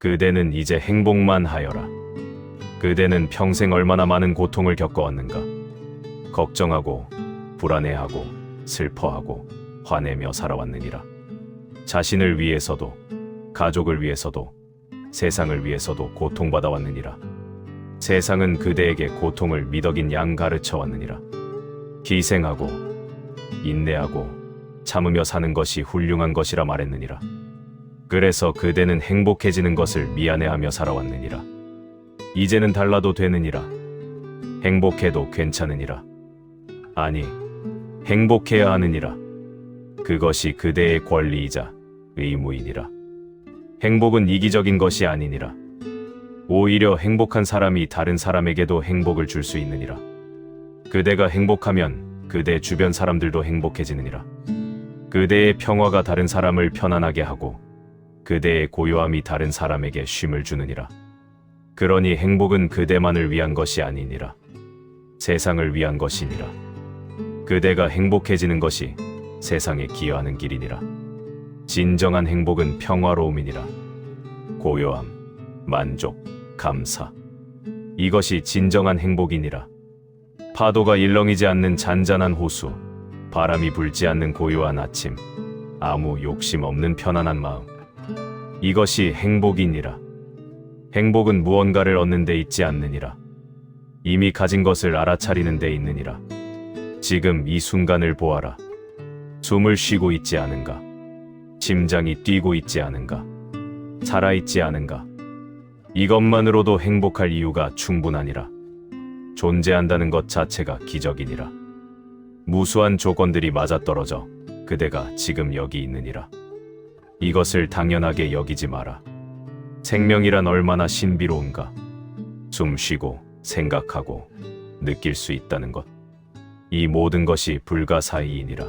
그대는 이제 행복만 하여라. 그대는 평생 얼마나 많은 고통을 겪어왔는가. 걱정하고 불안해하고 슬퍼하고 화내며 살아왔느니라. 자신을 위해서도 가족을 위해서도 세상을 위해서도 고통받아 왔느니라. 세상은 그대에게 고통을 미덕인 양 가르쳐 왔느니라. 희생하고 인내하고 참으며 사는 것이 훌륭한 것이라 말했느니라. 그래서 그대는 행복해지는 것을 미안해하며 살아왔느니라. 이제는 달라도 되느니라. 행복해도 괜찮으니라. 아니, 행복해야 하느니라. 그것이 그대의 권리이자 의무이니라. 행복은 이기적인 것이 아니니라. 오히려 행복한 사람이 다른 사람에게도 행복을 줄 수 있느니라. 그대가 행복하면 그대 주변 사람들도 행복해지느니라. 그대의 평화가 다른 사람을 편안하게 하고 그대의 고요함이 다른 사람에게 쉼을 주느니라. 그러니 행복은 그대만을 위한 것이 아니니라. 세상을 위한 것이니라. 그대가 행복해지는 것이 세상에 기여하는 길이니라. 진정한 행복은 평화로움이니라. 고요함, 만족, 감사. 이것이 진정한 행복이니라. 파도가 일렁이지 않는 잔잔한 호수, 바람이 불지 않는 고요한 아침, 아무 욕심 없는 편안한 마음. 이것이 행복이니라. 행복은 무언가를 얻는 데 있지 않느니라. 이미 가진 것을 알아차리는 데 있느니라. 지금 이 순간을 보아라. 숨을 쉬고 있지 않은가? 심장이 뛰고 있지 않은가? 살아있지 않은가? 이것만으로도 행복할 이유가 충분하니라. 존재한다는 것 자체가 기적이니라. 무수한 조건들이 맞아떨어져 그대가 지금 여기 있느니라. 이것을 당연하게 여기지 마라. 생명이란 얼마나 신비로운가. 숨 쉬고 생각하고 느낄 수 있다는 것. 이 모든 것이 불가사의이니라.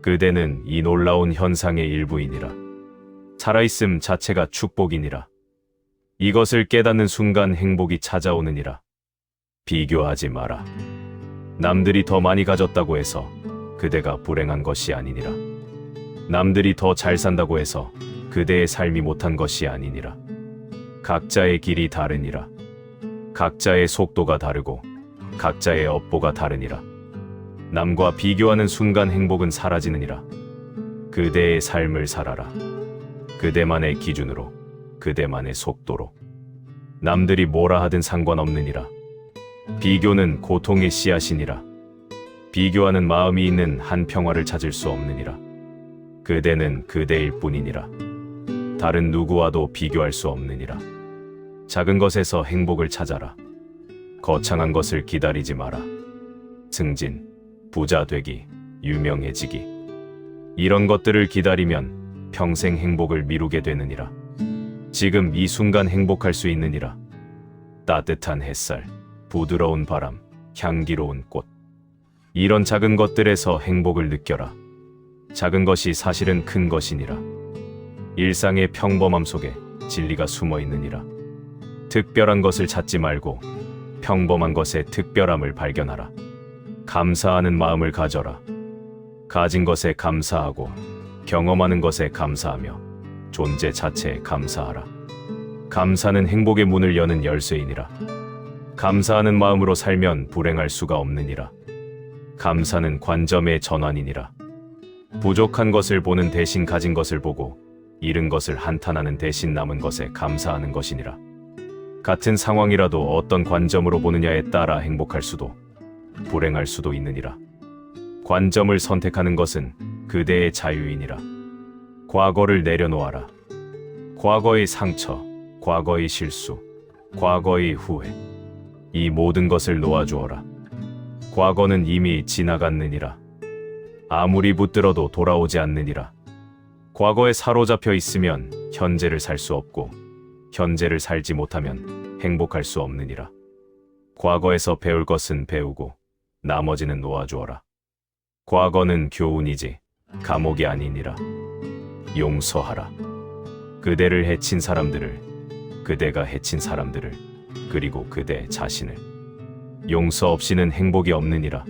그대는 이 놀라운 현상의 일부이니라. 살아있음 자체가 축복이니라. 이것을 깨닫는 순간 행복이 찾아오느니라. 비교하지 마라. 남들이 더 많이 가졌다고 해서 그대가 불행한 것이 아니니라. 남들이 더 잘 산다고 해서 그대의 삶이 못한 것이 아니니라. 각자의 길이 다르니라. 각자의 속도가 다르고 각자의 업보가 다르니라. 남과 비교하는 순간 행복은 사라지느니라. 그대의 삶을 살아라. 그대만의 기준으로, 그대만의 속도로. 남들이 뭐라 하든 상관없느니라. 비교는 고통의 씨앗이니라. 비교하는 마음이 있는 한 평화를 찾을 수 없느니라. 그대는 그대일 뿐이니라. 다른 누구와도 비교할 수 없느니라. 작은 것에서 행복을 찾아라. 거창한 것을 기다리지 마라. 승진, 부자 되기, 유명해지기. 이런 것들을 기다리면 평생 행복을 미루게 되느니라. 지금 이 순간 행복할 수 있느니라. 따뜻한 햇살, 부드러운 바람, 향기로운 꽃. 이런 작은 것들에서 행복을 느껴라. 작은 것이 사실은 큰 것이니라. 일상의 평범함 속에 진리가 숨어 있느니라. 특별한 것을 찾지 말고 평범한 것의 특별함을 발견하라. 감사하는 마음을 가져라. 가진 것에 감사하고 경험하는 것에 감사하며 존재 자체에 감사하라. 감사는 행복의 문을 여는 열쇠이니라. 감사하는 마음으로 살면 불행할 수가 없느니라. 감사는 관점의 전환이니라. 부족한 것을 보는 대신 가진 것을 보고 잃은 것을 한탄하는 대신 남은 것에 감사하는 것이니라. 같은 상황이라도 어떤 관점으로 보느냐에 따라 행복할 수도 불행할 수도 있느니라. 관점을 선택하는 것은 그대의 자유이니라. 과거를 내려놓아라. 과거의 상처, 과거의 실수, 과거의 후회, 이 모든 것을 놓아주어라. 과거는 이미 지나갔느니라. 아무리 붙들어도 돌아오지 않느니라. 과거에 사로잡혀 있으면 현재를 살 수 없고 현재를 살지 못하면 행복할 수 없느니라. 과거에서 배울 것은 배우고 나머지는 놓아주어라. 과거는 교훈이지 감옥이 아니니라. 용서하라. 그대를 해친 사람들을, 그대가 해친 사람들을, 그리고 그대 자신을. 용서 없이는 행복이 없느니라.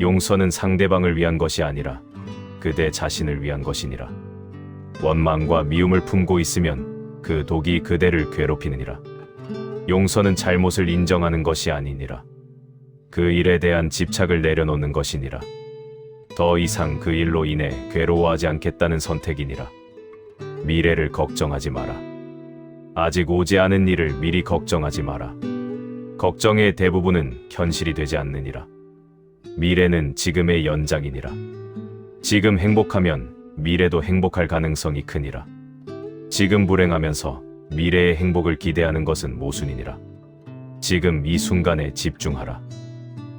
용서는 상대방을 위한 것이 아니라 그대 자신을 위한 것이니라. 원망과 미움을 품고 있으면 그 독이 그대를 괴롭히느니라. 용서는 잘못을 인정하는 것이 아니니라. 그 일에 대한 집착을 내려놓는 것이니라. 더 이상 그 일로 인해 괴로워하지 않겠다는 선택이니라. 미래를 걱정하지 마라. 아직 오지 않은 일을 미리 걱정하지 마라. 걱정의 대부분은 현실이 되지 않느니라. 미래는 지금의 연장이니라. 지금 행복하면 미래도 행복할 가능성이 크니라. 지금 불행하면서 미래의 행복을 기대하는 것은 모순이니라. 지금 이 순간에 집중하라.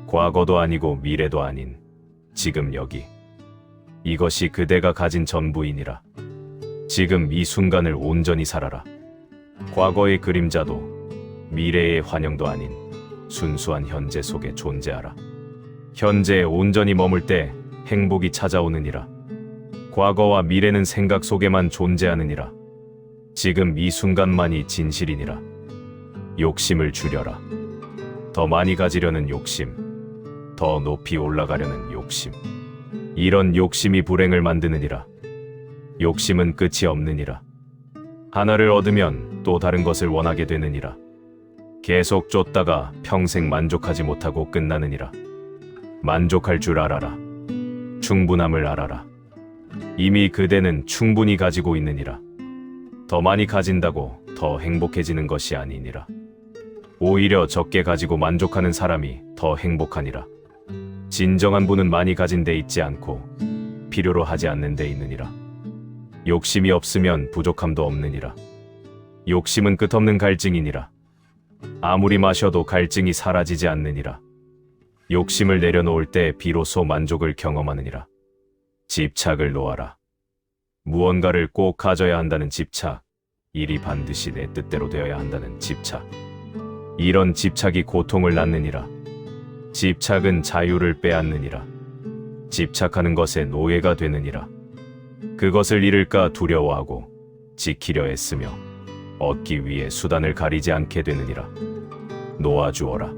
과거도 아니고 미래도 아닌 지금 여기. 이것이 그대가 가진 전부이니라. 지금 이 순간을 온전히 살아라. 과거의 그림자도 미래의 환영도 아닌 순수한 현재 속에 존재하라. 현재에 온전히 머물 때 행복이 찾아오느니라. 과거와 미래는 생각 속에만 존재하느니라. 지금 이 순간만이 진실이니라. 욕심을 줄여라. 더 많이 가지려는 욕심, 더 높이 올라가려는 욕심. 이런 욕심이 불행을 만드느니라. 욕심은 끝이 없느니라. 하나를 얻으면 또 다른 것을 원하게 되느니라. 계속 쫓다가 평생 만족하지 못하고 끝나느니라. 만족할 줄 알아라. 충분함을 알아라. 이미 그대는 충분히 가지고 있느니라. 더 많이 가진다고 더 행복해지는 것이 아니니라. 오히려 적게 가지고 만족하는 사람이 더 행복하니라. 진정한 부는 많이 가진 데 있지 않고 필요로 하지 않는 데 있느니라. 욕심이 없으면 부족함도 없느니라. 욕심은 끝없는 갈증이니라. 아무리 마셔도 갈증이 사라지지 않느니라. 욕심을 내려놓을 때 비로소 만족을 경험하느니라. 집착을 놓아라. 무언가를 꼭 가져야 한다는 집착, 일이 반드시 내 뜻대로 되어야 한다는 집착. 이런 집착이 고통을 낳느니라. 집착은 자유를 빼앗느니라. 집착하는 것에 노예가 되느니라. 그것을 잃을까 두려워하고 지키려 애쓰며 얻기 위해 수단을 가리지 않게 되느니라. 놓아주어라.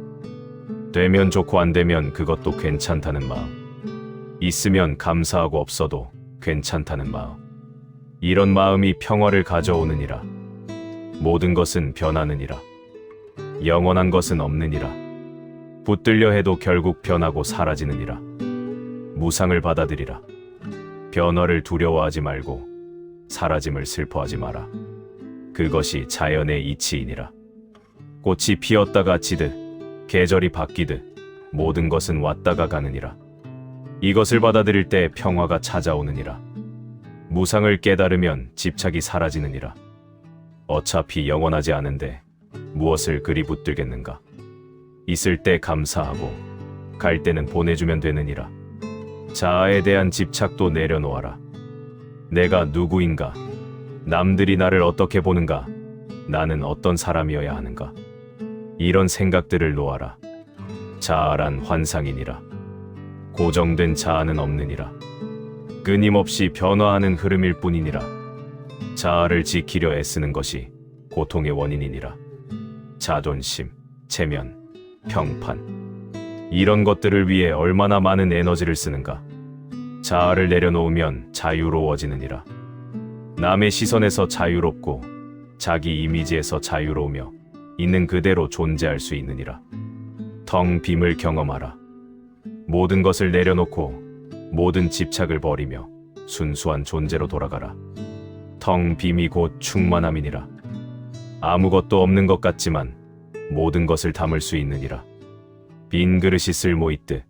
되면 좋고 안 되면 그것도 괜찮다는 마음. 있으면 감사하고 없어도 괜찮다는 마음. 이런 마음이 평화를 가져오느니라. 모든 것은 변하느니라. 영원한 것은 없느니라. 붙들려 해도 결국 변하고 사라지느니라. 무상을 받아들이라. 변화를 두려워하지 말고 사라짐을 슬퍼하지 마라. 그것이 자연의 이치이니라. 꽃이 피었다가 지듯 계절이 바뀌듯 모든 것은 왔다가 가느니라. 이것을 받아들일 때 평화가 찾아오느니라. 무상을 깨달으면 집착이 사라지느니라. 어차피 영원하지 않은데 무엇을 그리 붙들겠는가. 있을 때 감사하고 갈 때는 보내주면 되느니라. 자아에 대한 집착도 내려놓아라. 내가 누구인가? 남들이 나를 어떻게 보는가? 나는 어떤 사람이어야 하는가? 이런 생각들을 놓아라. 자아란 환상이니라. 고정된 자아는 없느니라. 끊임없이 변화하는 흐름일 뿐이니라. 자아를 지키려 애쓰는 것이 고통의 원인이니라. 자존심, 체면, 평판. 이런 것들을 위해 얼마나 많은 에너지를 쓰는가. 자아를 내려놓으면 자유로워지느니라. 남의 시선에서 자유롭고 자기 이미지에서 자유로우며 있는 그대로 존재할 수 있느니라. 텅 빔을 경험하라. 모든 것을 내려놓고 모든 집착을 버리며 순수한 존재로 돌아가라. 텅 빔이 곧 충만함이니라. 아무것도 없는 것 같지만 모든 것을 담을 수 있느니라. 빈 그릇이 쓸모있듯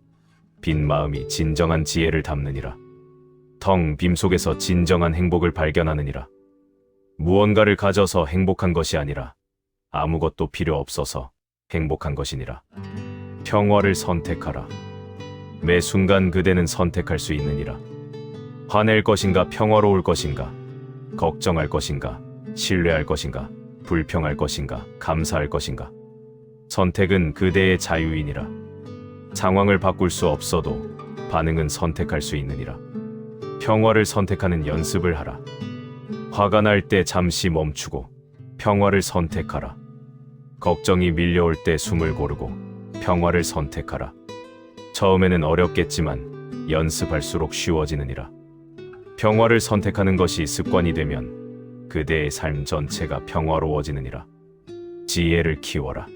빈 마음이 진정한 지혜를 담느니라. 텅 빔 속에서 진정한 행복을 발견하느니라. 무언가를 가져서 행복한 것이 아니라 아무것도 필요 없어서 행복한 것이니라. 평화를 선택하라. 매 순간 그대는 선택할 수 있느니라. 화낼 것인가 평화로울 것인가, 걱정할 것인가, 신뢰할 것인가, 불평할 것인가, 감사할 것인가. 선택은 그대의 자유이니라. 상황을 바꿀 수 없어도 반응은 선택할 수 있느니라. 평화를 선택하는 연습을 하라. 화가 날 때 잠시 멈추고 평화를 선택하라. 걱정이 밀려올 때 숨을 고르고 평화를 선택하라. 처음에는 어렵겠지만 연습할수록 쉬워지느니라. 평화를 선택하는 것이 습관이 되면 그대의 삶 전체가 평화로워지느니라. 지혜를 키워라.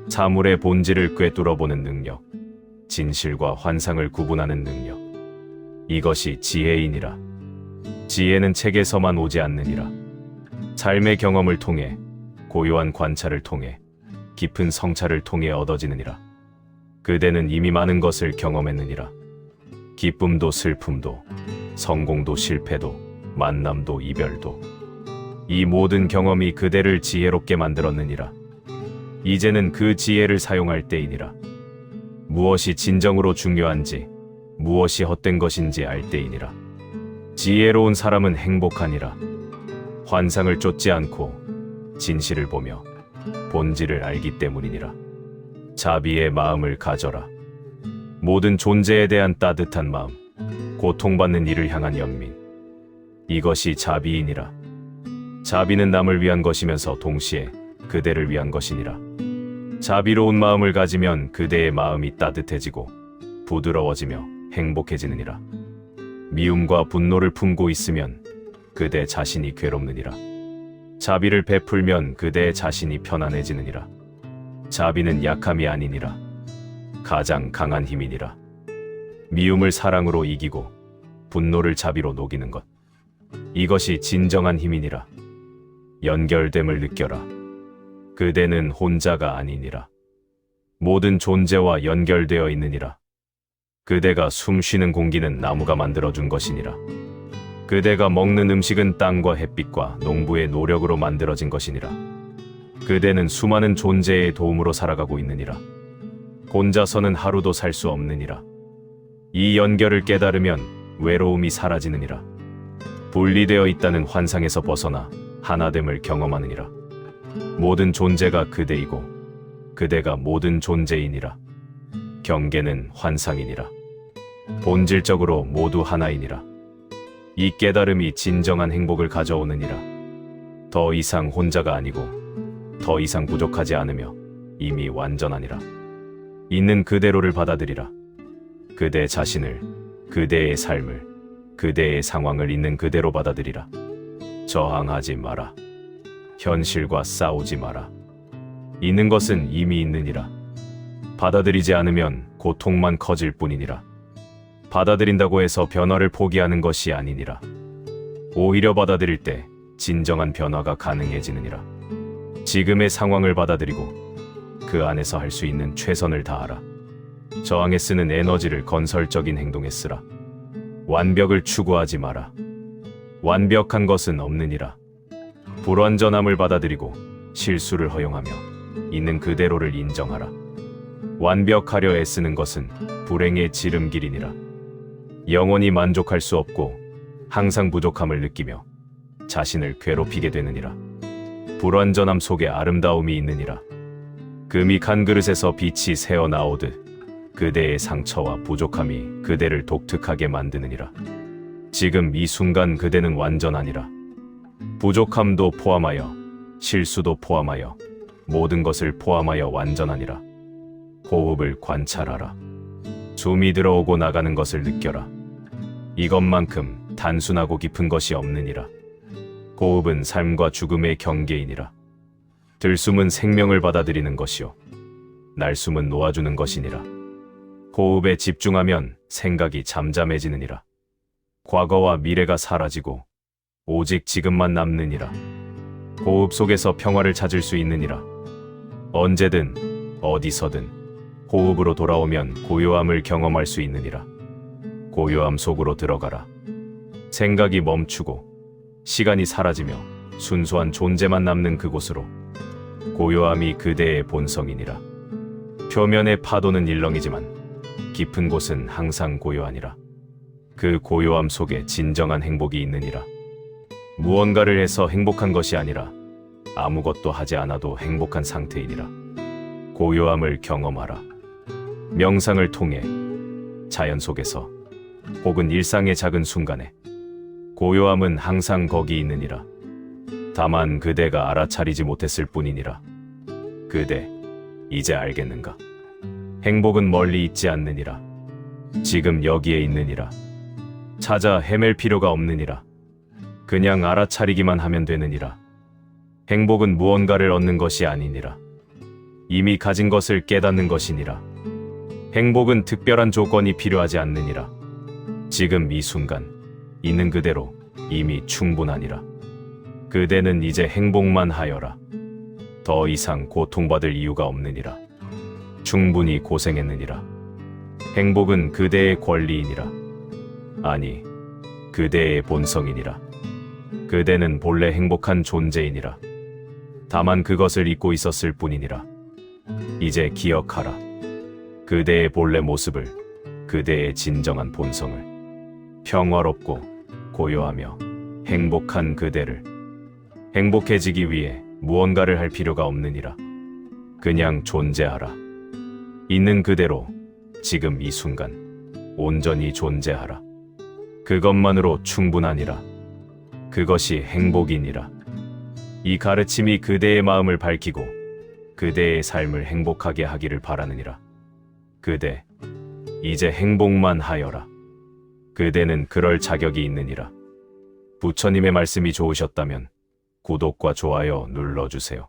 사물의 본질을 꿰뚫어보는 능력, 진실과 환상을 구분하는 능력. 이것이 지혜이니라. 지혜는 책에서만 오지 않느니라. 삶의 경험을 통해, 고요한 관찰을 통해, 깊은 성찰을 통해 얻어지느니라. 그대는 이미 많은 것을 경험했느니라. 기쁨도 슬픔도, 성공도 실패도, 만남도 이별도. 이 모든 경험이 그대를 지혜롭게 만들었느니라. 이제는 그 지혜를 사용할 때이니라. 무엇이 진정으로 중요한지, 무엇이 헛된 것인지 알 때이니라. 지혜로운 사람은 행복하니라. 환상을 쫓지 않고 진실을 보며 본질을 알기 때문이니라. 자비의 마음을 가져라. 모든 존재에 대한 따뜻한 마음, 고통받는 이를 향한 연민. 이것이 자비이니라. 자비는 남을 위한 것이면서 동시에 그대를 위한 것이니라. 자비로운 마음을 가지면 그대의 마음이 따뜻해지고 부드러워지며 행복해지느니라. 미움과 분노를 품고 있으면 그대 자신이 괴롭느니라. 자비를 베풀면 그대 자신이 편안해지느니라. 자비는 약함이 아니니라. 가장 강한 힘이니라. 미움을 사랑으로 이기고 분노를 자비로 녹이는 것. 이것이 진정한 힘이니라. 연결됨을 느껴라. 그대는 혼자가 아니니라. 모든 존재와 연결되어 있느니라. 그대가 숨쉬는 공기는 나무가 만들어준 것이니라. 그대가 먹는 음식은 땅과 햇빛과 농부의 노력으로 만들어진 것이니라. 그대는 수많은 존재의 도움으로 살아가고 있느니라. 혼자서는 하루도 살 수 없느니라. 이 연결을 깨달으면 외로움이 사라지느니라. 분리되어 있다는 환상에서 벗어나 하나됨을 경험하느니라. 모든 존재가 그대이고 그대가 모든 존재이니라. 경계는 환상이니라. 본질적으로 모두 하나이니라. 이 깨달음이 진정한 행복을 가져오느니라. 더 이상 혼자가 아니고 더 이상 부족하지 않으며 이미 완전하니라. 있는 그대로를 받아들이라. 그대 자신을, 그대의 삶을, 그대의 상황을 있는 그대로 받아들이라. 저항하지 마라. 현실과 싸우지 마라. 있는 것은 이미 있느니라. 받아들이지 않으면 고통만 커질 뿐이니라. 받아들인다고 해서 변화를 포기하는 것이 아니니라. 오히려 받아들일 때 진정한 변화가 가능해지느니라. 지금의 상황을 받아들이고 그 안에서 할 수 있는 최선을 다하라. 저항에 쓰는 에너지를 건설적인 행동에 쓰라. 완벽을 추구하지 마라. 완벽한 것은 없느니라. 불완전함을 받아들이고 실수를 허용하며 있는 그대로를 인정하라. 완벽하려 애쓰는 것은 불행의 지름길이니라. 영원히 만족할 수 없고 항상 부족함을 느끼며 자신을 괴롭히게 되느니라. 불완전함 속에 아름다움이 있느니라. 금이 간 그릇에서 빛이 새어나오듯 그대의 상처와 부족함이 그대를 독특하게 만드느니라. 지금 이 순간 그대는 완전하니라. 부족함도 포함하여 실수도 포함하여 모든 것을 포함하여 완전하니라. 호흡을 관찰하라. 숨이 들어오고 나가는 것을 느껴라. 이것만큼 단순하고 깊은 것이 없느니라. 호흡은 삶과 죽음의 경계이니라. 들숨은 생명을 받아들이는 것이요 날숨은 놓아주는 것이니라. 호흡에 집중하면 생각이 잠잠해지느니라. 과거와 미래가 사라지고 오직 지금만 남느니라. 호흡 속에서 평화를 찾을 수 있느니라. 언제든 어디서든 호흡으로 돌아오면 고요함을 경험할 수 있느니라. 고요함 속으로 들어가라. 생각이 멈추고 시간이 사라지며 순수한 존재만 남는 그곳으로. 고요함이 그대의 본성이니라. 표면의 파도는 일렁이지만 깊은 곳은 항상 고요하니라. 그 고요함 속에 진정한 행복이 있느니라. 무언가를 해서 행복한 것이 아니라 아무것도 하지 않아도 행복한 상태이니라. 고요함을 경험하라. 명상을 통해 자연 속에서 혹은 일상의 작은 순간에 고요함은 항상 거기 있느니라. 다만 그대가 알아차리지 못했을 뿐이니라. 그대, 이제 알겠는가? 행복은 멀리 있지 않느니라. 지금 여기에 있느니라. 찾아 헤맬 필요가 없느니라. 그냥 알아차리기만 하면 되느니라. 행복은 무언가를 얻는 것이 아니니라. 이미 가진 것을 깨닫는 것이니라. 행복은 특별한 조건이 필요하지 않느니라. 지금 이 순간 있는 그대로 이미 충분하니라. 그대는 이제 행복만 하여라. 더 이상 고통받을 이유가 없느니라. 충분히 고생했느니라. 행복은 그대의 권리이니라. 아니, 그대의 본성이니라. 그대는 본래 행복한 존재이니라. 다만 그것을 잊고 있었을 뿐이니라. 이제 기억하라. 그대의 본래 모습을, 그대의 진정한 본성을. 평화롭고 고요하며 행복한 그대를. 행복해지기 위해 무언가를 할 필요가 없느니라. 그냥 존재하라. 있는 그대로 지금 이 순간 온전히 존재하라. 그것만으로 충분하니라. 그것이 행복이니라. 이 가르침이 그대의 마음을 밝히고 그대의 삶을 행복하게 하기를 바라느니라. 그대, 이제 행복만 하여라. 그대는 그럴 자격이 있느니라. 부처님의 말씀이 좋으셨다면 구독과 좋아요 눌러주세요.